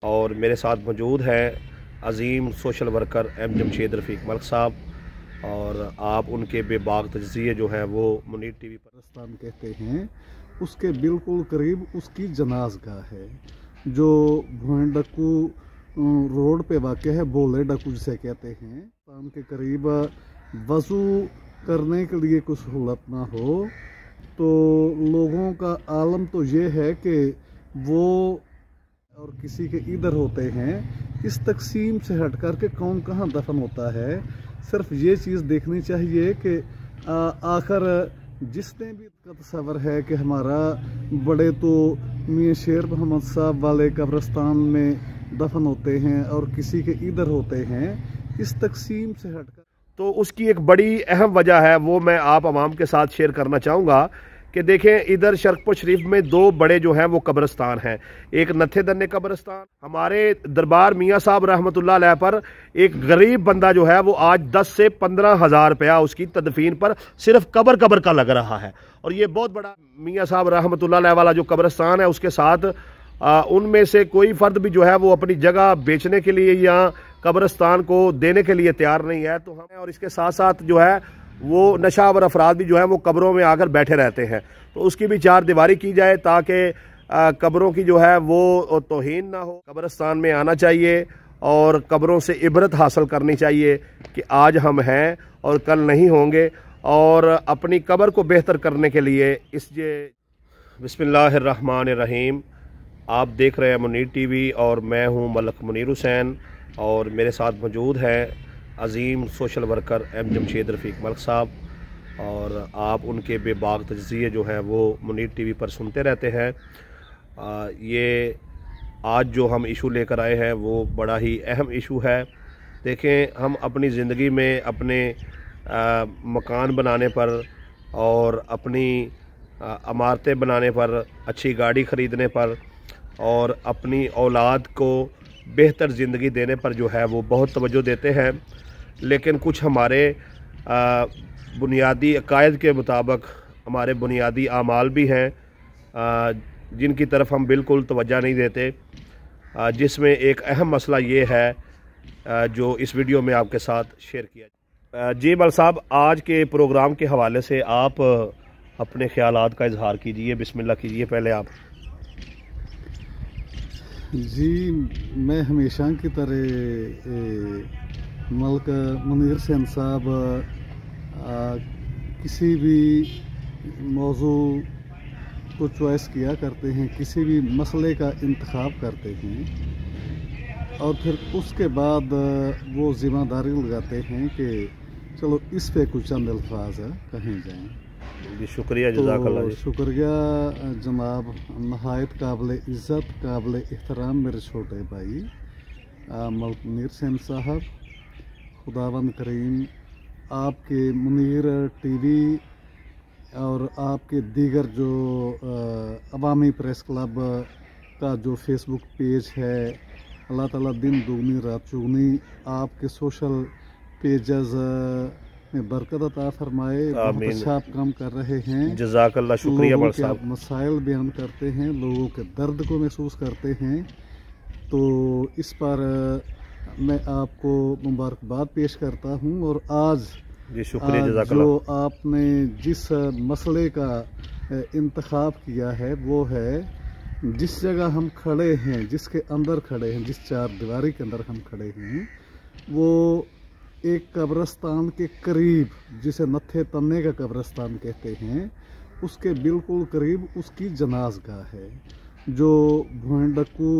और मेरे साथ मौजूद है अज़ीम सोशल वर्कर एम जमशेद रफ़ीक मलिक साहब, और आप उनके बेबाक तजज़िये जो हैं वो मुनीर टीवी पर कब्रिस्तान कहते हैं। उसके बिल्कुल करीब उसकी जनाजगाह है जो भुवन डक्कू रोड पे वाक़ है। बोले डक्कू जिसे कहते हैं, पान के करीब वज़ू करने के लिए कुछ सहूलत ना हो तो लोगों का आलम तो ये है कि वो और किसी के इधर होते हैं। इस तकसीम से हट कर के कौन कहाँ दफन होता है, सिर्फ ये चीज़ देखनी चाहिए कि आखिर जिसने भी का तस्वर है कि हमारा बड़े तो मियाँ शेर मोहम्मद साहब वाले कब्रिस्तान में दफन होते हैं और किसी के इधर होते हैं, इस तकसीम से हटकर तो उसकी एक बड़ी अहम वजह है, वो मैं आप आवाम के साथ शेयर करना चाहूँगा कि देखें, इधर शरकपुर शरीफ में दो बड़े जो हैं वो कब्रिस्तान हैं। एक नत्थे दन्ने कब्रिस्तान, हमारे दरबार मियाँ साहब रहमतुल्लाह अलैह पर एक गरीब बंदा जो है वो आज 10 से 15 हज़ार रुपया उसकी तदफीन पर सिर्फ कब्र का लग रहा है। और ये बहुत बड़ा मियाँ साहब रहमतुल्लाह अलैह वाला जो कब्रिस्तान है, उसके साथ उनमें से कोई फर्द भी जो है वो अपनी जगह बेचने के लिए या कब्रिस्तान को देने के लिए तैयार नहीं है। तो हमें, और इसके साथ साथ जो है वो नशावर अफराद भी जो है वो कब्रों में आकर बैठे रहते हैं, तो उसकी भी चार दीवारी की जाए ताकि कब्रों की जो है वो तौहीन ना हो। कब्रिस्तान में आना चाहिए और कब्रों से इबरत हासिल करनी चाहिए कि आज हम हैं और कल नहीं होंगे, और अपनी कब्र को बेहतर करने के लिए बिस्मिल्लाहिर्रहमानिर्रहीम। आप देख रहे हैं मुनीर टीवी और मैं हूं मलिक मुनीर हुसैन, और मेरे साथ मौजूद है अज़ीम सोशल वर्कर एम जमशेद रफ़ीक मलिक साहब, और आप उनके बेबाक तजज़िये जो हैं वो मुनीर टीवी पर सुनते रहते हैं। ये आज जो हम इशू लेकर आए हैं वो बड़ा ही अहम इशू है। देखें, हम अपनी ज़िंदगी में अपने मकान बनाने पर और अपनी इमारतें बनाने पर, अच्छी गाड़ी ख़रीदने पर और अपनी औलाद को बेहतर ज़िंदगी देने पर जो है वो बहुत तवज्जो देते हैं, लेकिन कुछ हमारे बुनियादी अकायद के मुताबिक हमारे बुनियादी आमाल भी हैं जिनकी तरफ हम बिल्कुल तवज्जो नहीं देते, जिसमें एक अहम मसला ये है जो इस वीडियो में आपके साथ शेयर किया। जी मल साहब, आज के प्रोग्राम के हवाले से आप अपने ख्यालात का इजहार कीजिए, बिस्मिल्लाह कीजिए पहले आप। जी, मैं हमेशा की तरह मलिक मुनीर हुसैन साहब किसी भी मौजू को चॉइस किया करते हैं, किसी भी मसले का इंतखाब करते हैं और फिर उसके बाद वो ज़िम्मेदारी लगाते हैं कि चलो इस पे कुछ चंद अल्फाज कहें जाएँ। जी शुक्रिया, तो जज़ाकल्लाह जी। शुक्रिया जनाब, नहायत काबिल इज़्ज़त काबिल एहतराम मेरे छोटे भाई मलिक मुनीर हुसैन साहब। खुदावंद करीम आपके मुनीर टीवी और आपके दीगर जो अवामी प्रेस क्लब का जो फेसबुक पेज है, अल्लाह ताला दिन दुगनी रात चुगनी आपके सोशल पेजेस में बरकत अता फरमाए। बहुत अच्छा आप काम कर रहे हैं, जज़ाकल्लाह, शुक्रिया लोगों मल के साहब। आप मसाइल बयान करते हैं, लोगों के दर्द को महसूस करते हैं, तो इस पर मैं आपको मुबारकबाद पेश करता हूं। और आज जी शुक्रिया, जो जज़ाकल्लाह। आपने जिस मसले का इंतखाब किया है वो है, जिस जगह हम खड़े हैं, जिसके अंदर खड़े हैं, जिस चार दीवारी के अंदर हम खड़े हैं, वो एक कब्रिस्तान के करीब, जिसे नत्थे तन्ने का कब्रिस्तान कहते हैं, उसके बिल्कुल करीब उसकी जनाजगाह है जो भुवन डक्कू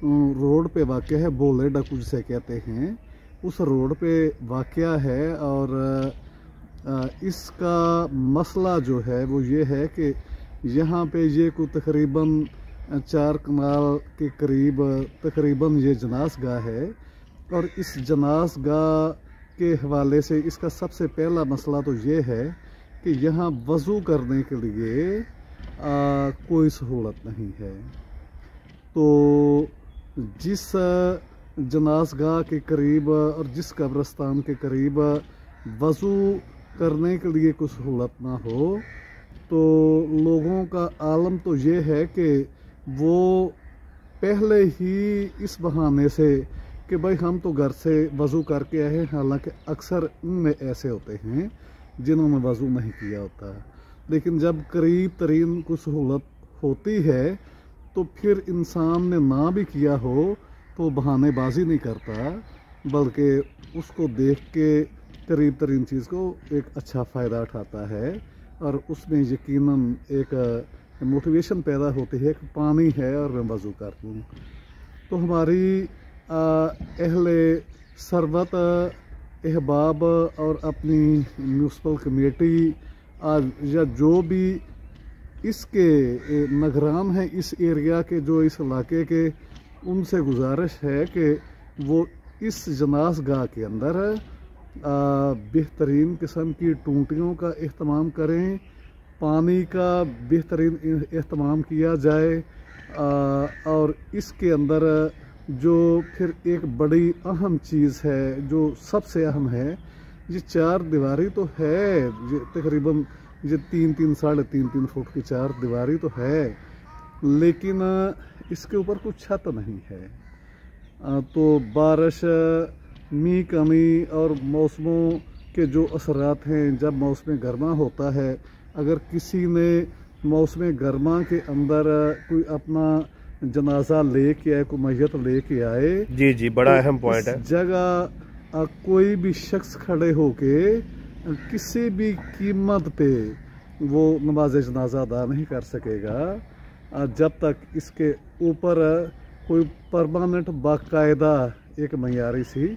रोड पे वाक़ है। बोले डक्कू जिसे कहते हैं, उस रोड पे वाक़या है। और इसका मसला जो है वो ये है कि यहाँ पे ये को तकरीबन 4 कनाल के करीब तकरीबन ये जनाजगाह है। और इस जनाजगाह के हवाले से इसका सबसे पहला मसला तो ये है कि यहाँ वज़ू करने के लिए कोई सहूलत नहीं है। तो जिस जनाजगाह के करीब और जिस कब्रिस्तान के करीब वज़ू करने के लिए कुछ सहूलत ना हो तो लोगों का आलम तो ये है कि वो पहले ही इस बहाने से कि भाई हम तो घर से वज़ू करके आए हैं, हालांकि अक्सर उनमें ऐसे होते हैं जिन्होंने वज़ू नहीं किया होता, लेकिन जब करीब तरीन कुछ सहूलत होती है तो फिर इंसान ने ना भी किया हो तो बहानेबाजी नहीं करता, बल्कि उसको देख के करीब तरीन चीज़ को एक अच्छा फ़ायदा उठाता है और उसमें यकीनन एक मोटिवेशन पैदा होती है कि पानी है और मैं वज़ू कर लूँ। तो हमारी अहले सरबत अहबाब और अपनी म्यूनसिपल कमेटी या जो भी इसके निगरान हैं इस एरिया के, जो इस इलाके के, उनसे गुजारिश है कि वो इस जनाज़ गाह के अंदर बेहतरीन किस्म की टूटियों का इस्तेमाल करें, पानी का बेहतरीन इस्तेमाल किया जाए और इसके अंदर जो फिर एक बड़ी अहम चीज़ है, जो सबसे अहम है, ये चार दीवारी तो है, ये तकरीबन ये 3-3 साढ़े 3-3 फुट की चार दीवारी तो है, लेकिन इसके ऊपर कुछ छत नहीं है। तो बारिश, मी कमी और मौसमों के जो असरात हैं, जब मौसम गर्मा होता है, अगर किसी ने मौसम गर्मा के अंदर कोई अपना जनाजा लेके आए, कोई मैयत लेके आए, जी जी, बड़ा अहम पॉइंट है, जगह कोई भी शख्स खड़े होके किसी भी कीमत पे वो नमाज जनाजा अदा नहीं कर सकेगा जब तक इसके ऊपर कोई परमानेंट बाकायदा एक मयारी सी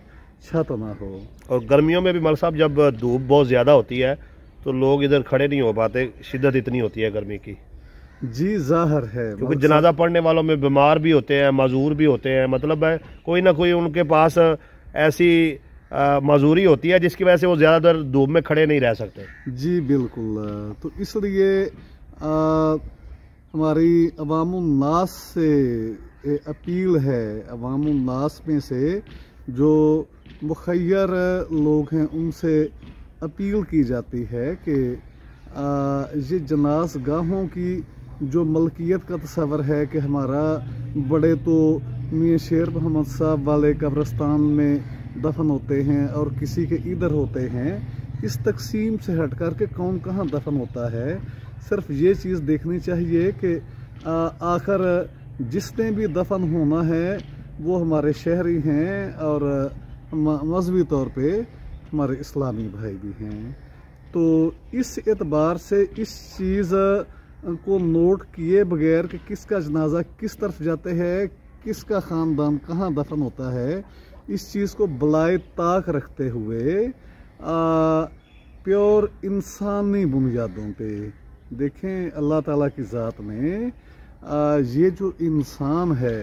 छत ना हो। और गर्मियों में भी मौलवी साहब जब धूप बहुत ज़्यादा होती है तो लोग इधर खड़े नहीं हो पाते, शिद्दत इतनी होती है गर्मी की। जी जाहिर है, क्योंकि जनाजा पढ़ने वालों में बीमार भी होते हैं, माजूर भी होते हैं, मतलब है कोई ना कोई उनके पास ऐसी मजूरी होती है जिसकी वजह से वो ज़्यादातर धूप में खड़े नहीं रह सकते। जी बिल्कुल, तो इसलिए हमारी अवामुन्नास से अपील है, अवामुन्नास में से जो मुखय्यर लोग हैं उनसे अपील की जाती है कि ये जनाज़ गाहों की जो मलकियत का तस्वर है कि हमारा बड़े तो मियां शेर मोहम्मद साहब वाले कब्रिस्तान में दफन होते हैं और किसी के इधर होते हैं, इस तकसीम से हट कर के कौन कहाँ दफन होता है, सिर्फ ये चीज़ देखनी चाहिए कि आखिर जिसने भी दफन होना है वो हमारे शहरी हैं और मजहबी तौर पे हमारे इस्लामी भाई भी हैं। तो इस एतबार से इस चीज़ को नोट किए बगैर कि किसका जनाजा किस तरफ जाते हैं, किसका ख़ानदान कहाँ दफन होता है, इस चीज़ को बलाए ताक रखते हुए प्योर इंसानी बुनियादों पे देखें, अल्लाह ताला की ज़ात में ये जो इंसान है,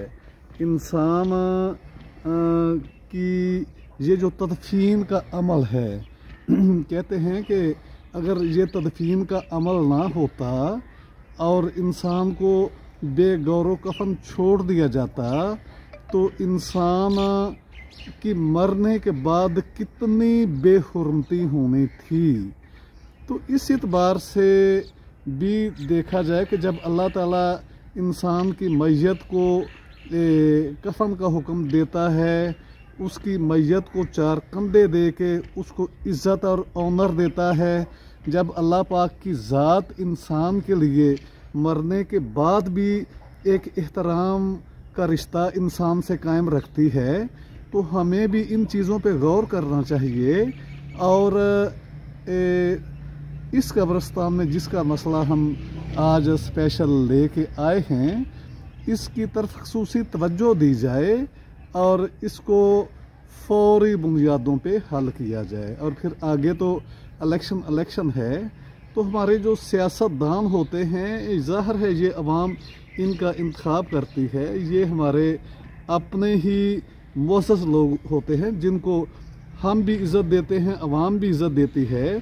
इंसान की ये जो तदफीन का अमल है कहते हैं कि अगर ये तदफीन का अमल ना होता और इंसान को बेगौर कफन छोड़ दिया जाता तो इंसान कि मरने के बाद कितनी बेहुरमती होनी थी। तो इस एतबार से भी देखा जाए कि जब अल्लाह ताला इंसान की मैयत को कफन का हुक्म देता है, उसकी मैयत को 4 कंधे दे के उसको इज़्ज़त और ऑनर देता है, जब अल्लाह पाक की ज़ात इंसान के लिए मरने के बाद भी एक एहतराम का रिश्ता इंसान से कायम रखती है, तो हमें भी इन चीज़ों पे गौर करना चाहिए। और इस कब्रिस्तान में जिसका मसला हम आज स्पेशल लेके आए हैं, इसकी तरफ ख़ुसूसी तवज्जो दी जाए और इसको फौरी बुनियादों पे हल किया जाए। और फिर आगे तो इलेक्शन है, तो हमारे जो सियासतदान होते हैं, ज़ाहिर है ये अवाम इनका इंतखाब करती है, ये हमारे अपने ही मुअज़्ज़ज़ लोग होते हैं जिनको हम भी इज़्ज़त देते हैं, अवाम भी इज़्ज़त देती है।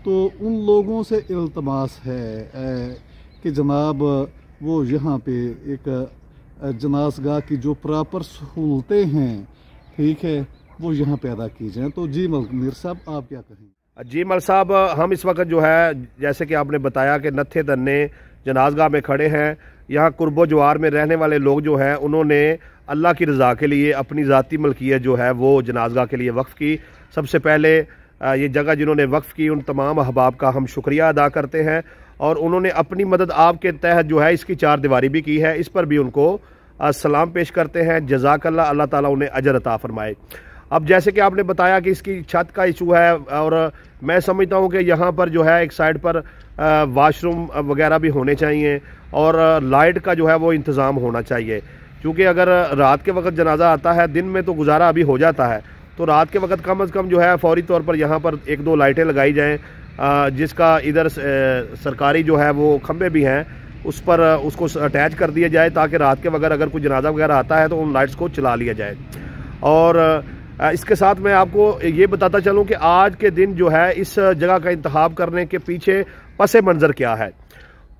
तो उन लोगों से इल्तमास है कि जनाब वो यहाँ पे एक जनाज़गाह की जो प्रॉपर सहूलतें हैं, ठीक है, वो यहाँ पैदा की जाएँ। तो जी मीर साहब आप क्या कहें? जी मल साहब, हम इस वक्त जो है जैसे कि आपने बताया कि नत्थे दन्ने जनाजगाह में खड़े हैं। यहाँ कुर्बो जवार में रहने वाले लोग जो हैं उन्होंने अल्लाह की रज़ा के लिए अपनी ज़ाती मलकियत जो है वो जनाजगाह के लिए वक्फ़ की। सबसे पहले ये जगह जिन्होंने वक्फ़ की उन तमाम अहबाब का हम शुक्रिया अदा करते हैं, और उन्होंने अपनी मदद आपके तहत जो है इसकी 4 दीवारी भी की है, इस पर भी उनको सलाम पेश करते हैं। जज़ाकल्लाह, अल्लाह ताला उन्हें अजर अता फरमाए। अब जैसे कि आपने बताया कि इसकी छत का इशू है, और मैं समझता हूँ कि यहाँ पर जो है एक साइड पर वाशरूम वगैरह भी होने चाहिए, और लाइट का जो है वो इंतज़ाम होना चाहिए, क्योंकि अगर रात के वक्त जनाजा आता है, दिन में तो गुजारा अभी हो जाता है, तो रात के वक्त कम अज़ कम जो है फौरी तौर पर यहाँ पर 1-2 लाइटें लगाई जाएँ, जिसका इधर सरकारी जो है वो खंबे भी हैं उस पर उसको अटैच कर दिया जाए, ताकि रात के वक्त अगर कोई जनाजा वगैरह आता है तो उन लाइट्स को चला लिया जाए। और इसके साथ मैं आपको ये बताता चलूँ कि आज के दिन जो है इस जगह का इंतखाब करने के पीछे पस मंज़र क्या है,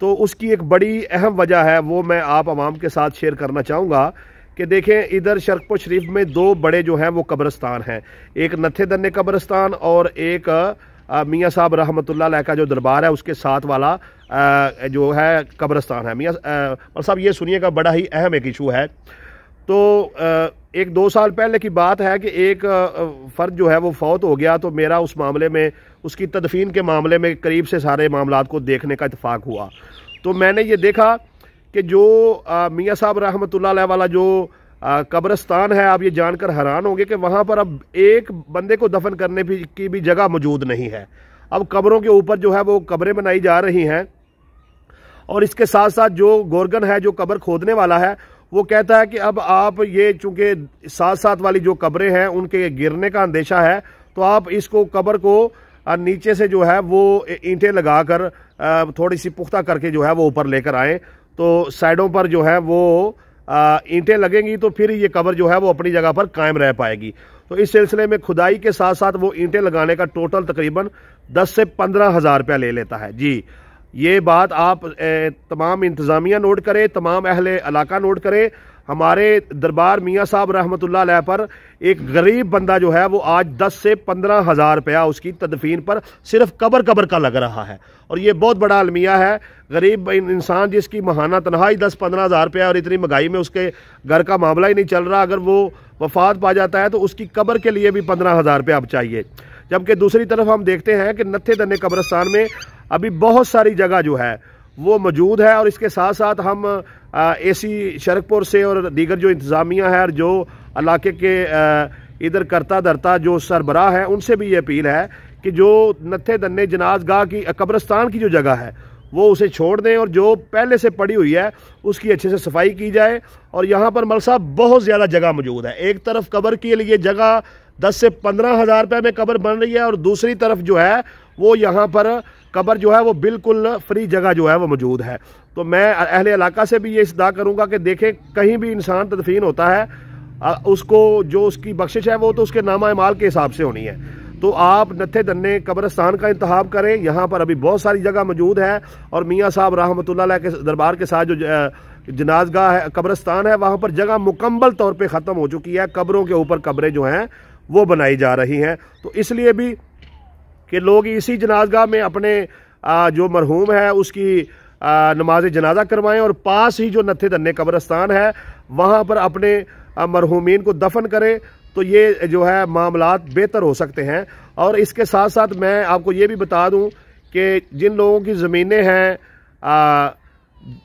तो उसकी एक बड़ी अहम वजह है, वो मैं आप आवाम के साथ शेयर करना चाहूँगा कि देखें इधर शरकपुर शरीफ में 2 बड़े जो हैं वो कब्रिस्तान हैं। एक नत्थे दन्ने कब्रिस्तान और एक मियाँ साहब रहमतुल्लाह अलैह का जो दरबार है उसके साथ वाला जो है कब्रिस्तान है। मियाँ साहब ये सुनिएगा, बड़ा ही अहम एक इशू है। तो 1-2 साल पहले की बात है कि एक फ़र्द जो है वो फौत हो गया, तो मेरा उस मामले में, उसकी तदफीन के मामले में करीब से सारे मामलात को देखने का इत्तेफाक हुआ। तो मैंने ये देखा कि जो मियाँ साहब रहमतुल्लाह अलैह वाला जो कब्रिस्तान है, आप ये जानकर हैरान होंगे कि वहाँ पर अब एक बंदे को दफन करने की भी जगह मौजूद नहीं है। अब कब्रों के ऊपर जो है वो कब्रें बनाई जा रही हैं, और इसके साथ साथ जो गोरगन है, जो कब्र खोदने वाला है, वो कहता है कि अब आप ये चूँकि साथ वाली जो कब्रें हैं उनके गिरने का अंदेशा है, तो आप इसको कब्र को नीचे से जो है वो ईंटें लगाकर थोड़ी सी पुख्ता करके जो है वो ऊपर लेकर आएँ, तो साइडों पर जो है वो ईंटें लगेंगी, तो फिर ये कब्र जो है वो अपनी जगह पर कायम रह पाएगी। तो इस सिलसिले में खुदाई के साथ साथ वो ईंटें लगाने का टोटल तकरीबन 10 से 15 हज़ार रुपया ले लेता है। जी, ये बात आप तमाम इंतज़ामिया नोट करें, तमाम अहले इलाका नोट करें। हमारे दरबार मियाँ साहब रहमतुल्लाह अलैह पर एक गरीब बंदा जो है वो आज 10 से 15 हज़ार रुपया उसकी तदफीन पर सिर्फ कब्र का लग रहा है, और ये बहुत बड़ा अलमिया है। गरीब इंसान जिसकी महाना तनहाई 10-15 हज़ार रुपया, और इतनी महंगाई में उसके घर का मामला ही नहीं चल रहा, अगर वो वफात पा जाता है तो उसकी कब्र के लिए भी 15 हज़ार रुपया अब चाहिए। जबकि दूसरी तरफ हम देखते हैं कि नत्थे दन्ने कब्रिस्तान में अभी बहुत सारी जगह जो है वो मौजूद है, और इसके साथ साथ हम एसी शरकपुर से और दीगर जो इंतज़ामिया है और जो इलाके के इधर करता धरता जो सरबराह है, उनसे भी ये अपील है कि जो नत्थे दन्ने जनाजगाह की कब्रिस्तान की जो जगह है वो उसे छोड़ दें, और जो पहले से पड़ी हुई है उसकी अच्छे से सफाई की जाए। और यहाँ पर मल साहब बहुत ज़्यादा जगह मौजूद है। एक तरफ कब्र के लिए जगह 10 से 15 हज़ार रुपये में कब्र बन रही है, और दूसरी तरफ जो है वो यहाँ पर कब्र जो है वो बिल्कुल फ्री जगह जो है वो मौजूद है। तो मैं अहले इलाका से भी ये इस्तदा करूँगा कि देखें कहीं भी इंसान तदफीन होता है, उसको जो उसकी बख्शिश है वो तो उसके नामा माल के हिसाब से होनी है। तो आप नत्थे दन्ने कब्रिस्तान का इंतखाब करें, यहाँ पर अभी बहुत सारी जगह मौजूद है, और मियाँ साहब रहमतुल्लाह अलैह के दरबार के साथ जो जनाजगाह है कब्रिस्तान है, वहाँ पर जगह मुकम्मल तौर पे ख़त्म हो चुकी है। कब्रों के ऊपर कब्रें जो हैं वो बनाई जा रही हैं, तो इसलिए भी कि लोग इसी जनाजगाह में अपने जो मरहूम है उसकी नमाज जनाजा करवाएं, और पास ही जो नत्थे दन्ने कब्रिस्तान है वहाँ पर अपने मरहूमीन को दफन करें, तो ये जो है मामलात बेहतर हो सकते हैं। और इसके साथ साथ मैं आपको ये भी बता दूं कि जिन लोगों की ज़मीनें हैं,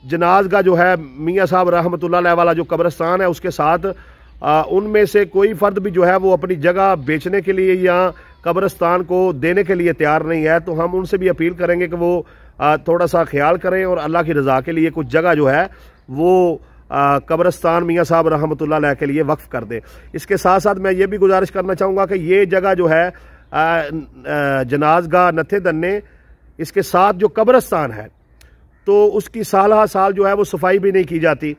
जनाजगाह जो है मियाँ साहब रहमतुल्लाह अलैह वाला जो कब्रिस्तान है उसके साथ, उनमें से कोई फ़र्द भी जो है वो अपनी जगह बेचने के लिए या कब्रिस्तान को देने के लिए तैयार नहीं है, तो हम उनसे भी अपील करेंगे कि वो थोड़ा सा ख्याल करें और अल्लाह की रज़ा के लिए कुछ जगह जो है वो कब्रिस्तान मियाँ साहब रहमतुल्लाह अलैह के लिए वक्फ़ कर दे। इसके साथ साथ मैं ये भी गुजारिश करना चाहूँगा कि ये जगह जो है जनाजगाह नत्थे दन्ने, इसके साथ जो कब्रिस्तान है तो उसकी साल साल जो है वो सफाई भी नहीं की जाती,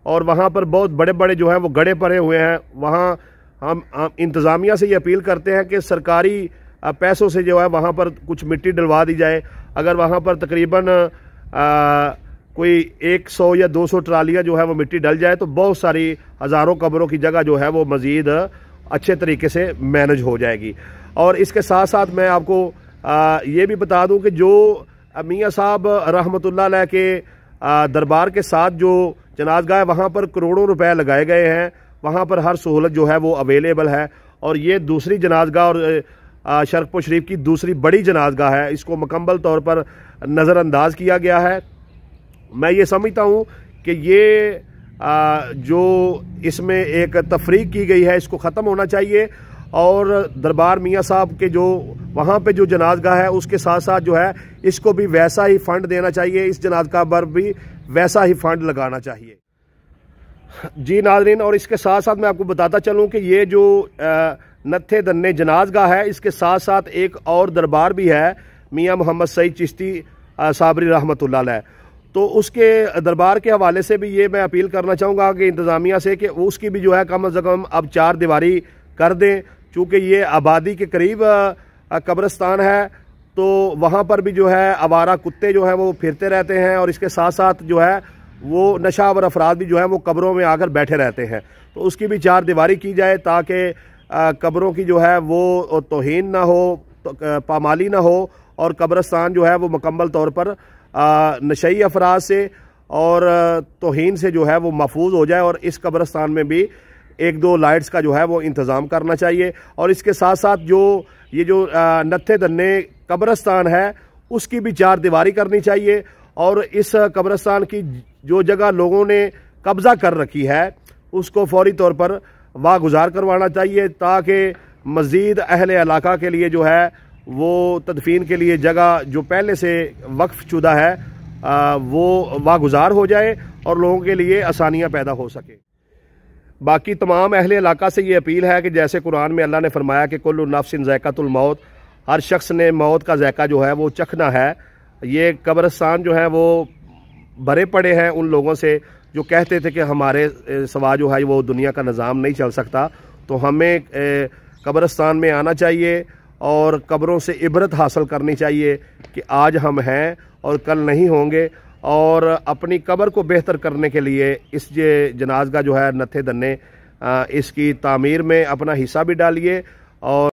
और वहाँ पर बहुत बड़े बड़े जो है वो गड्ढे पड़े हुए हैं। वहाँ हम इंतज़ामिया से ये अपील करते हैं कि सरकारी पैसों से जो है वहाँ पर कुछ मिट्टी डलवा दी जाए। अगर वहाँ पर तकरीबन कोई 100 या 200 ट्रालियाँ जो है वो मिट्टी डल जाए तो बहुत सारी हज़ारों कब्रों की जगह जो है वो मज़ीद अच्छे तरीके से मैनेज हो जाएगी। और इसके साथ साथ मैं आपको ये भी बता दूं कि जो मियाँ साहब रहमतुल्लाह अलैह के दरबार के साथ जो जनाज़गाह है वहाँ पर करोड़ों रुपए लगाए गए हैं, वहाँ पर हर सहूलत जो है वो अवेलेबल है। और ये दूसरी जनाज़गाह और शरकपुर शरीफ की दूसरी बड़ी जनाज़गाह है, इसको मुकम्मल तौर पर नज़रअंदाज किया गया है। मैं ये समझता हूँ कि ये जो इसमें एक तफरीक की गई है इसको ख़त्म होना चाहिए, और दरबार मियाँ साहब के जो वहाँ पे जो जनाज़गाह है उसके साथ साथ जो है इसको भी वैसा ही फ़ंड देना चाहिए, इस जनाज़गाह पर भी वैसा ही फ़ंड लगाना चाहिए। जी नाज़रीन, और इसके साथ साथ मैं आपको बताता चलूँ कि ये जो नत्थे दन्ने जनाज़गाह है इसके साथ साथ एक और दरबार भी है, मियाँ मोहम्मद सईद चिश्ती साबरी रहमतुल्लाह अलैह। तो उसके दरबार के हवाले से भी ये मैं अपील करना चाहूँगा कि इंतज़ामिया से कि उसकी भी जो है कम अज़ कम अब 4 दीवारी कर दें, चूँकि ये आबादी के करीब कब्रिस्तान है, तो वहाँ पर भी जो है आवारा कुत्ते जो हैं वो फिरते रहते हैं, और इसके साथ साथ जो है वो नशावर अफराद भी जो है वो कब्रों में आकर बैठे रहते हैं। तो उसकी भी 4 दीवारी की जाए ताकि कब्रों की जो है वो तौहीन ना हो, पामाली ना हो, और कब्रिस्तान जो है वो मुकम्मल तौर पर नशई अफराद से और तौहीन से जो है वो महफूज हो जाए। और इस कब्रिस्तान में भी 1-2 लाइट्स का जो है वो इंतज़ाम करना चाहिए। और इसके साथ साथ जो ये जो नत्थे दन्ने कब्रिस्तान है उसकी भी 4 दीवारी करनी चाहिए, और इस कब्रिस्तान की जो जगह लोगों ने कब्ज़ा कर रखी है उसको फौरी तौर पर वागुजार करवाना चाहिए, ताकि मज़ीद अहले इलाका के लिए जो है वो तदफीन के लिए जगह जो पहले से वक्फ शुदा है वो वागुजार हो जाए और लोगों के लिए आसानियाँ पैदा हो सके। बाकी तमाम अहले इलाका से ये अपील है कि जैसे कुरान में अल्लाह ने फरमाया कि कुल्लु नफ्सिन ज़ायक़ातुल मौत, हर शख्स ने मौत का ज़ायक़ा जो है वो चखना है। ये कब्रिस्तान जो है वो भरे पड़े हैं उन लोगों से जो कहते थे कि हमारे सिवा जो है वो दुनिया का निज़ाम नहीं चल सकता। तो हमें कब्रिस्तान में आना चाहिए और कब्रों से इबरत हासिल करनी चाहिए कि आज हम हैं और कल नहीं होंगे, और अपनी कब्र को बेहतर करने के लिए इस जनाज़गाह जो है नत्थे दन्ने इसकी तामीर में अपना हिस्सा भी डालिए। और